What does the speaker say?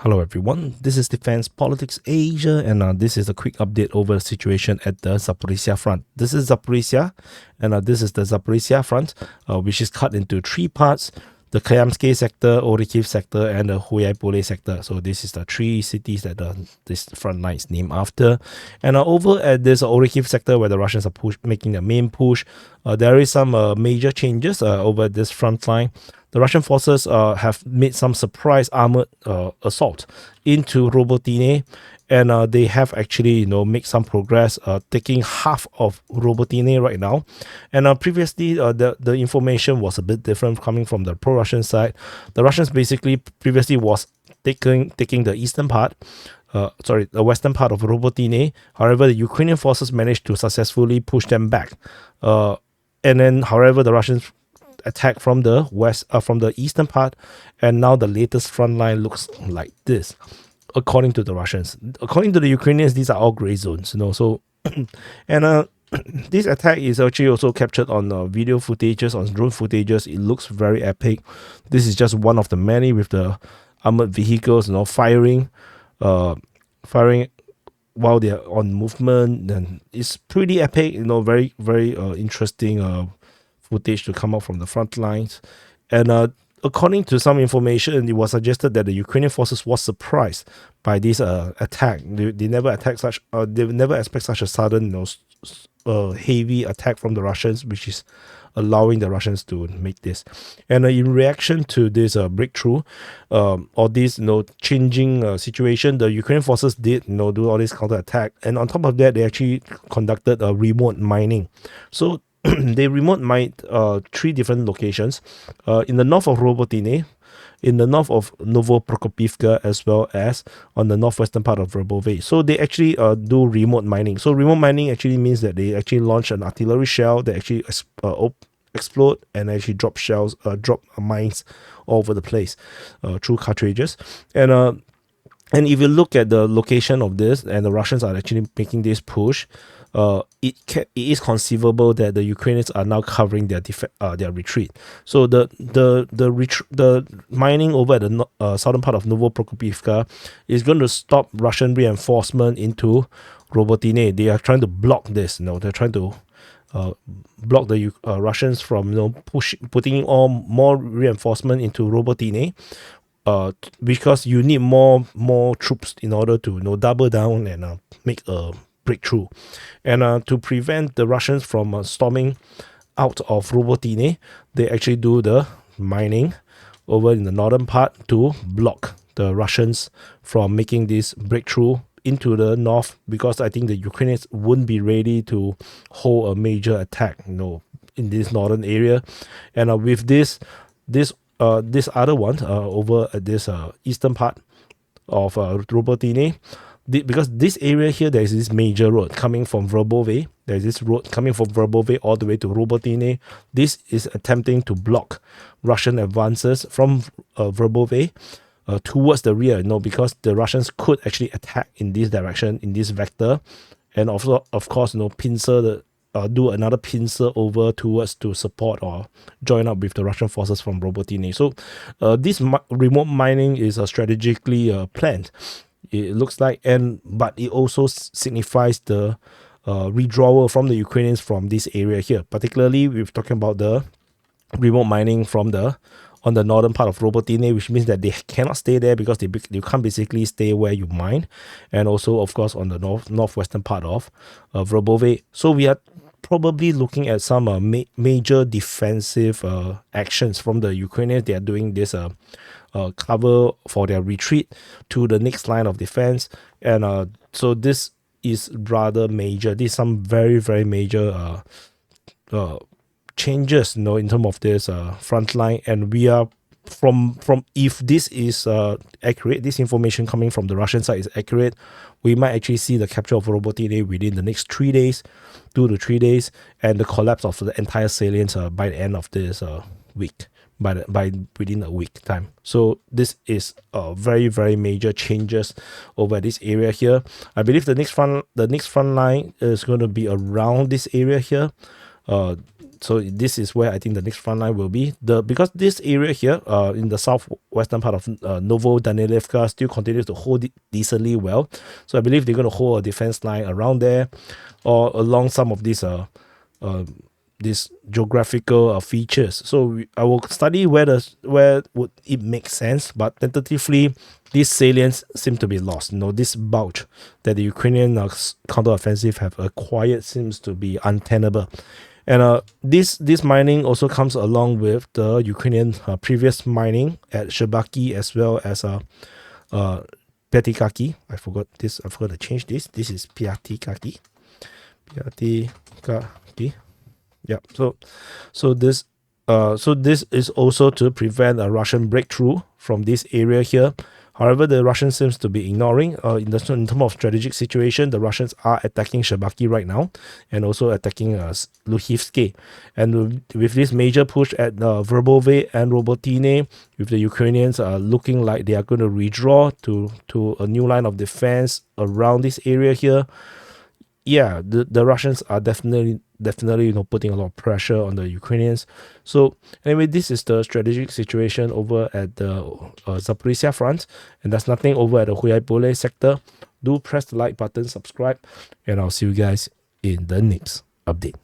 Hello everyone, this is Defense Politics Asia, and this is a quick update over the situation at the Zaporizhzhia front. This is Zaporizhzhia, and this is the Zaporizhzhia front, which is cut into three parts: the Kayamsky sector, Orikhiv sector, and the Huyaipole sector. So this is the three cities that this front line is named after. And over at this Orikhiv sector, where the Russians are making the main push, there is some major changes over this front line. The Russian forces have made some surprise armored assault into Robotyne, and they have actually made some progress, taking half of Robotyne right now. And previously the information was a bit different coming from the pro-Russian side. The Russians basically previously was taking the eastern part, the western part of Robotyne. However, the Ukrainian forces managed to successfully push them back, and then however the Russians attack from the west, from the eastern part, and now the latest front line looks like this, according to the Russians. According to the Ukrainians, these are all gray zones, so and this attack is actually also captured on video footages, on drone footages. It looks very epic. This is just one of the many with the armored vehicles firing while they are on movement, and it's pretty epic, very interesting footage to come out from the front lines. And according to some information, it was suggested that the Ukrainian forces was surprised by this attack. They never attack such. They never expect such a sudden, heavy attack from the Russians, which is allowing the Russians to make this. And in reaction to this breakthrough, or this changing situation, the Ukrainian forces did do all this counter attack, and on top of that, they actually conducted remote mining. So they remote mined three different locations, in the north of Robotyne, in the north of Novoprokopivka, as well as on the northwestern part of Verbove. So they actually do remote mining. So remote mining actually means that they actually launch an artillery shell that actually explode and actually drop shells, drop mines all over the place through cartridges. And if you look at the location of this, and the Russians are actually making this push, it is conceivable that the Ukrainians are now covering their retreat. So the mining over at the southern part of Novoprokopivka is going to stop Russian reinforcement into Robotyne. They are trying to block this. They're trying to block the Russians from putting on more reinforcement into Robotyne. Because you need more troops in order to double down and make a breakthrough. And to prevent the Russians from storming out of Robotyne, they actually do the mining over in the northern part to block the Russians from making this breakthrough into the north, because I think the Ukrainians wouldn't be ready to hold a major attack in this northern area. And with this other one over at this eastern part of Robotyne, because this area here, there is this major road coming from Verbove. There is this road coming from Verbove all the way to Robotyne. This is attempting to block Russian advances from Verbove towards the rear, because the Russians could actually attack in this direction, in this vector, and also, of course, pincer do another pincer over towards to support or join up with the Russian forces from Robotyne. So this remote mining is strategically planned, it looks like, but it also signifies the withdrawal from the Ukrainians from this area here. Particularly, we're talking about the remote mining on the northern part of Robotyne, which means that they cannot stay there because you can't basically stay where you mine, and also, of course, on the northwestern part of Verbove. So we are probably looking at some major defensive actions from the Ukrainians. They are doing this cover for their retreat to the next line of defense, and so this is rather major. This is some very, very major changes in terms of this front line. And we are from if this is accurate, this information coming from the Russian side is accurate, we might actually see the capture of Robotyne within the next 2 to 3 days, and the collapse of the entire salient by the end of this week, by within a week time. So this is very, very major changes over this area here. I believe the next front line is going to be around this area here. So this is where I think the next front line will be. Because this area here, in the southwestern part of Novodanilivka, still continues to hold it decently well. So I believe they're going to hold a defense line around there, or along some of these geographical features. So I will study where would it make sense, but tentatively these salients seem to be lost. This bulge that the Ukrainian counteroffensive have acquired seems to be untenable. And this mining also comes along with the Ukrainian previous mining at Shebaki as well as Piatikaki. I forgot to change this. This is Piatikaki. Yeah. So this is also to prevent a Russian breakthrough from this area here. However, the Russians seems to be ignoring. In terms of strategic situation, the Russians are attacking Shebaki right now, and also attacking Luhivsky. And with this major push at Verbove and Robotyne, with the Ukrainians looking like they are going to redraw to a new line of defense around this area here. Yeah, the Russians are definitely putting a lot of pressure on the Ukrainians. So anyway, this is the strategic situation over at the Zaporizhzhia front, and there's nothing over at the Huyaipole sector. Do press the like button, subscribe, and I'll see you guys in the next update.